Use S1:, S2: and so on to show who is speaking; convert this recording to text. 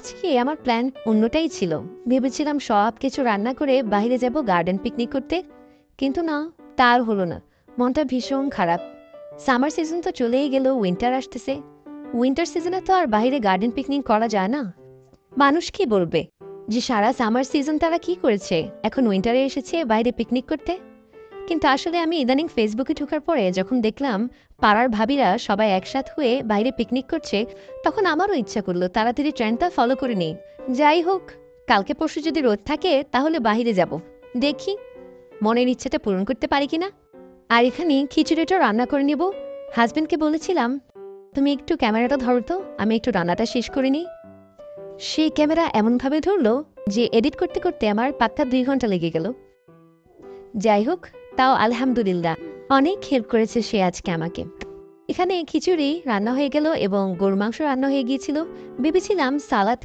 S1: আজকে আমার প্ল্যান অন্যটাই ছিল। ভেবেছিলাম সব কিছু রান্না করে বাইরে যাব গার্ডেন পিকনিক করতে, কিন্তু না, তার হলো না। মনটা ভীষণ খারাপ। সামার সিজন তো চলেই গেল, উইন্টার আসতেছে। উইন্টার সিজনে তো আর বাইরে গার্ডেন পিকনিক করা যায় না। মানুষ কি বলবে যে সারা সামার সিজন তারা কি করেছে, এখন উইন্টারে এসেছে বাইরে পিকনিক করতে। কিন্তু আসলে আমি ইদানিং ফেসবুকে ঢোকার পরে যখন দেখলাম পাড়ার ভাবিরা সবাই একসাথ হয়ে বাইরে পিকনিক করছে, তখন আমারও ইচ্ছা করলো তাড়াতাড়ি ট্রেন্ডটা ফলো করে নিই। যাই হোক, কালকে পরশু যদি রোদ থাকে তাহলে বাইরে যাব, দেখি মনের ইচ্ছাটা পূরণ করতে পারি কিনা। আর এখানে খিচুড়িটা রান্না করে নেব। হাজবেন্ডকে বলেছিলাম, তুমি একটু ক্যামেরাটা ধরো তো, আমি একটু রান্নাটা শেষ করে নিই। সেই ক্যামেরা এমনভাবে ধরলো যে এডিট করতে করতে আমার পাক্কা 2 ঘন্টা লেগে গেল। যাই হোক, তাও আলহামদুলিল্লাহ অনেক হেল্প করেছে সে আজকে আমাকে। এখানে খিচুড়ি রান্না হয়ে গেল এবং গরুর মাংস রান্না হয়ে গিয়েছিল। ভেবেছিলাম সালাদ